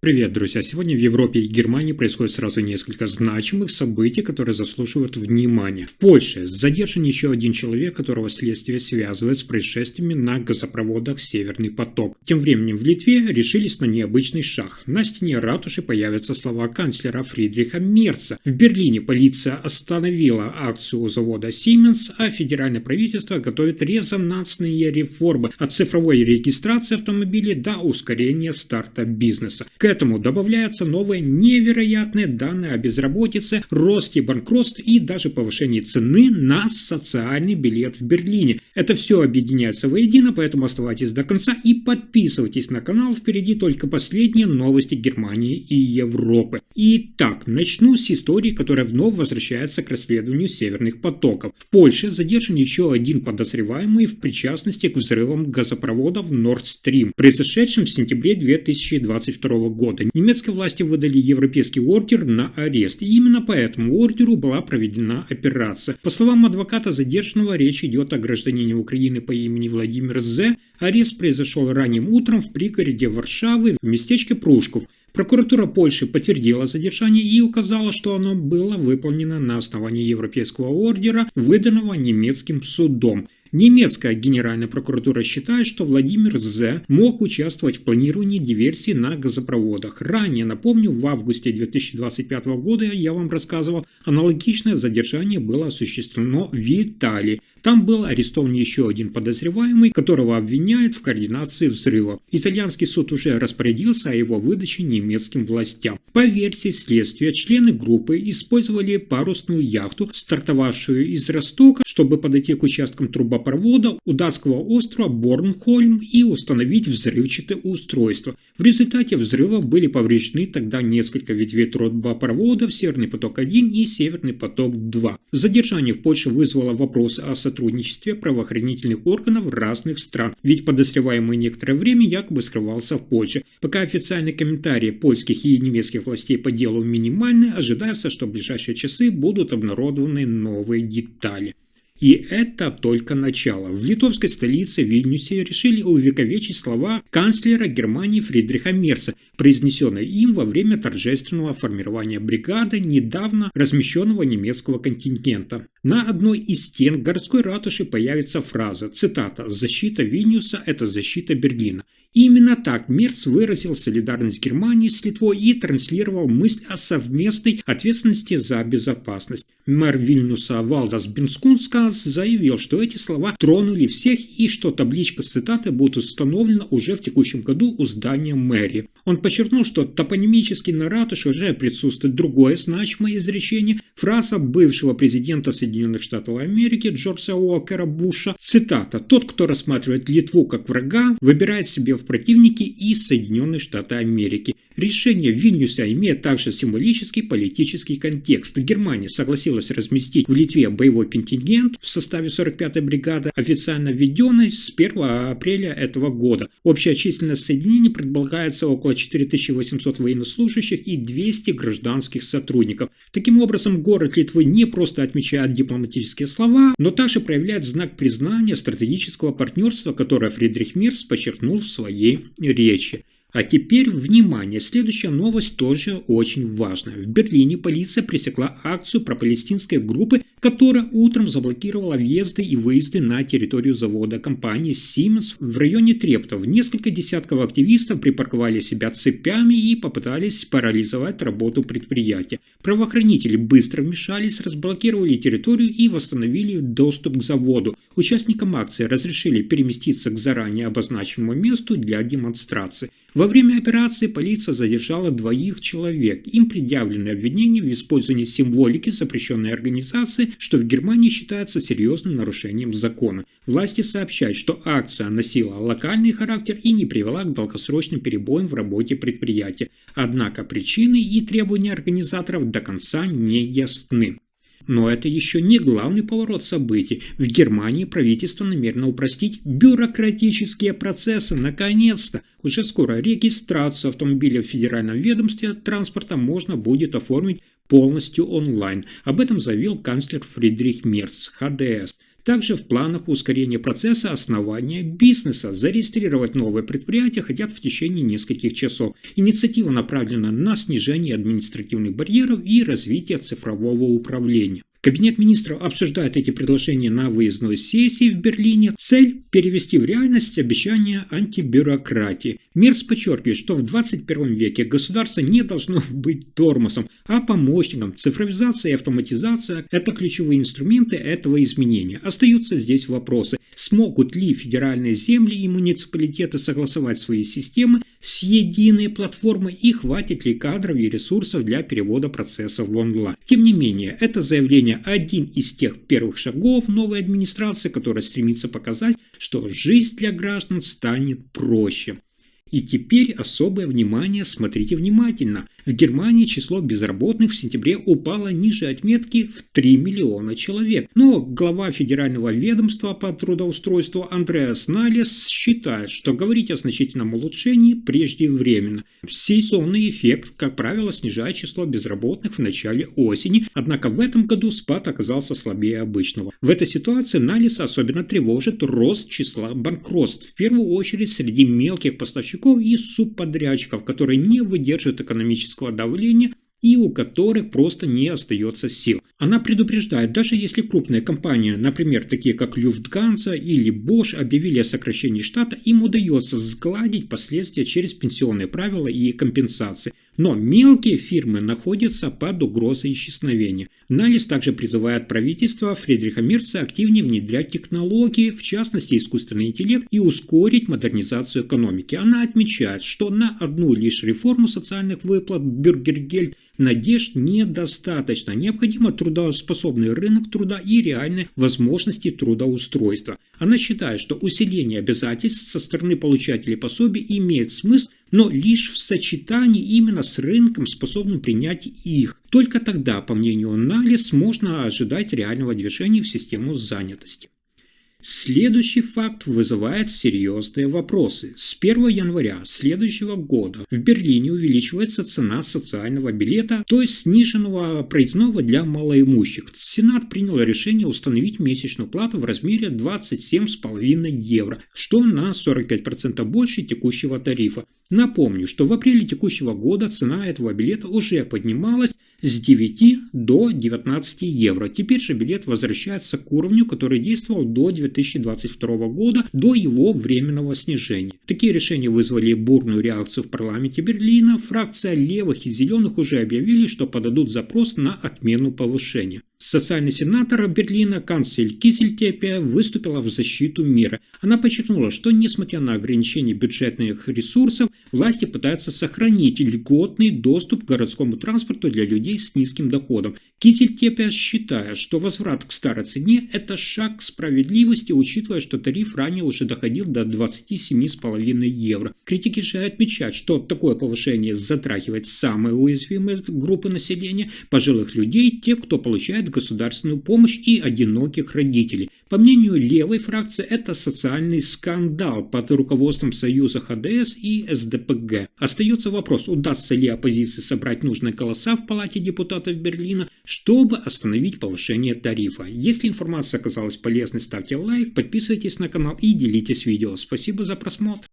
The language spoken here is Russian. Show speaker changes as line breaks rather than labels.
Привет, друзья! Сегодня в Европе и Германии происходит сразу несколько значимых событий, которые заслуживают внимания. В Польше задержан еще один человек, которого следствие связывает с происшествиями на газопроводах «Северный поток». Тем временем в Литве решились на необычный шаг. На стене ратуши появятся слова канцлера Фридриха Мерца. В Берлине полиция остановила акцию у завода Siemens, а федеральное правительство готовит резонансные реформы от цифровой регистрации автомобилей до ускорения старта бизнеса. К этому добавляются новые невероятные данные о безработице, росте банкротств и даже повышении цены на социальный билет в Берлине. Это все объединяется воедино, поэтому оставайтесь до конца и подписывайтесь на канал. Впереди только последние новости Германии и Европы. Итак, начну с истории, которая вновь возвращается к расследованию северных потоков. В Польше задержан еще один подозреваемый в причастности к взрывам газопроводов Nord Stream, произошедшим в сентябре 2022 года. Немецкие власти выдали европейский ордер на арест, и именно по этому ордеру была проведена операция. По словам адвоката задержанного, речь идет о гражданине Украины по имени Владимир З. Арест произошел ранним утром в пригороде Варшавы в местечке Прушков. Прокуратура Польши подтвердила задержание и указала, что оно было выполнено на основании европейского ордера, выданного немецким судом. Немецкая генеральная прокуратура считает, что Владимир З. мог участвовать в планировании диверсии на газопроводах. Ранее, напомню, в августе 2025 года я вам рассказывал, аналогичное задержание было осуществлено в Италии. Там был арестован еще один подозреваемый, которого обвиняют в координации взрыва. Итальянский суд уже распорядился о его выдаче немецким властям. По версии следствия, члены группы использовали парусную яхту, стартовавшую из Ростока, чтобы подойти к участкам трубопровода у датского острова Борнхольм и установить взрывчатое устройство. В результате взрыва были повреждены тогда несколько ветвей трубопроводов «Северный поток-1» и «Северный поток-2». Задержание в Польше вызвало вопросы о сотрудничестве правоохранительных органов разных стран, ведь подозреваемый некоторое время якобы скрывался в Польше. Пока официальные комментарии польских и немецких властей по делу минимальны, ожидается, что в ближайшие часы будут обнародованы новые детали. И это только начало. В литовской столице Вильнюсе решили увековечить слова канцлера Германии Фридриха Мерца, произнесенные им во время торжественного формирования бригады недавно размещенного немецкого контингента. На одной из стен городской ратуши появится фраза, цитата: «Защита Вильнюса – это защита Берлина». Именно так Мерц выразил солидарность Германии с Литвой и транслировал мысль о совместной ответственности за безопасность. Мэр Вильнюса Валдас Бенскунскас заявил, что эти слова тронули всех и что табличка с цитатой будет установлена уже в текущем году у здания мэрии. Он подчеркнул, что топонимически на ратуше уже присутствует другое значимое изречение, фраза бывшего президента Соединенных Штатов Америки Джорджа Уокера Буша, цитата: «Тот, кто рассматривает Литву как врага, выбирает себе в противники и Соединенные Штаты Америки». Решение Вильнюса имеет также символический политический контекст. Германия согласилась разместить в Литве боевой контингент в составе 45-й бригады, официально введенной с 1 апреля этого года. Общая численность соединений предполагается около 4800 военнослужащих и 200 гражданских сотрудников. Таким образом, город Литвы не просто отмечает дипломатические слова, но также проявляет знак признания стратегического партнерства, которое Фридрих Мерц подчеркнул в своей речи. А теперь, внимание, следующая новость тоже очень важная. В Берлине полиция пресекла акцию пропалестинской группы, которая утром заблокировала въезды и выезды на территорию завода компании Siemens в районе Трептов. Несколько десятков активистов припарковали себя цепями и попытались парализовать работу предприятия. Правоохранители быстро вмешались, разблокировали территорию и восстановили доступ к заводу. Участникам акции разрешили переместиться к заранее обозначенному месту для демонстрации. Во время операции полиция задержала 2 человек. Им предъявлены обвинения в использовании символики запрещенной организации, что в Германии считается серьезным нарушением закона. Власти сообщают, что акция носила локальный характер и не привела к долгосрочным перебоям в работе предприятия. Однако причины и требования организаторов до конца не ясны. Но это еще не главный поворот событий. В Германии правительство намерено упростить бюрократические процессы. Наконец-то! Уже скоро регистрацию автомобиля в Федеральном ведомстве транспорта можно будет оформить полностью онлайн. Об этом заявил канцлер Фридрих Мерц, ХДС. Также в планах ускорения процесса основания бизнеса. Зарегистрировать новое предприятие хотят в течение нескольких часов. Инициатива направлена на снижение административных барьеров и развитие цифрового управления. Кабинет министров обсуждает эти предложения на выездной сессии в Берлине. Цель – перевести в реальность обещания антибюрократии. Мерц подчеркивает, что в 21 веке государство не должно быть тормозом, а помощником. Цифровизация и автоматизация – это ключевые инструменты этого изменения. Остаются здесь вопросы. Смогут ли федеральные земли и муниципалитеты согласовать свои системы с единой платформой и хватит ли кадров и ресурсов для перевода процессов в онлайн? Тем не менее, это заявление один из тех первых шагов новой администрации, которая стремится показать, что жизнь для граждан станет проще. И теперь особое внимание, смотрите внимательно. В Германии число безработных в сентябре упало ниже отметки в 3 миллиона человек. Но глава федерального ведомства по трудоустройству Андреас Налес считает, что говорить о значительном улучшении преждевременно. Сезонный эффект, как правило, снижает число безработных в начале осени, однако в этом году спад оказался слабее обычного. В этой ситуации Налеса особенно тревожит рост числа банкротств, в первую очередь среди мелких поставщиков и субподрядчиков, которые не выдерживают экономического давления и у которых просто не остается сил. Она предупреждает, даже если крупные компании, например, такие как Lufthansa или Bosch, объявили о сокращении штата, им удается сгладить последствия через пенсионные правила и компенсации. Но мелкие фирмы находятся под угрозой исчезновения. Налес также призывает правительство Фридриха Мерца активнее внедрять технологии, в частности искусственный интеллект, и ускорить модернизацию экономики. Она отмечает, что на одну лишь реформу социальных выплат Бюргергельд надежд недостаточно. Необходимо трудоспособный рынок труда и реальные возможности трудоустройства. Она считает, что усиление обязательств со стороны получателей пособий имеет смысл, но лишь в сочетании именно с рынком, способным принять их. Только тогда, по мнению Налес, можно ожидать реального движения в систему занятости. Следующий факт вызывает серьезные вопросы. С 1 января следующего года в Берлине увеличивается цена социального билета, то есть сниженного проездного для малоимущих. Сенат принял решение установить месячную плату в размере 27,5 евро, что на 45% больше текущего тарифа. Напомню, что в апреле текущего года цена этого билета уже поднималась с 9 до 19 евро. Теперь же билет возвращается к уровню, который действовал до 2022 года, до его временного снижения. Такие решения вызвали бурную реакцию в парламенте Берлина. Фракция левых и зеленых уже объявили, что подадут запрос на отмену повышения. Социальный сенатор Берлина Канцель Кизельтепе выступила в защиту мира. Она подчеркнула, что несмотря на ограничение бюджетных ресурсов, власти пытаются сохранить льготный доступ к городскому транспорту для людей с низким доходом. Кизельтепе считает, что возврат к старой цене – это шаг к справедливости, учитывая, что тариф ранее уже доходил до 27,5 евро. Критики же отмечают, что такое повышение затрагивает самые уязвимые группы населения, пожилых людей, тех, кто получает государственную помощь, и одиноких родителей. По мнению левой фракции, это социальный скандал под руководством Союза ХДС и СДПГ. Остается вопрос, удастся ли оппозиции собрать нужные голоса в Палате депутатов Берлина, чтобы остановить повышение тарифа. Если информация оказалась полезной, ставьте лайк, подписывайтесь на канал и делитесь видео. Спасибо за просмотр.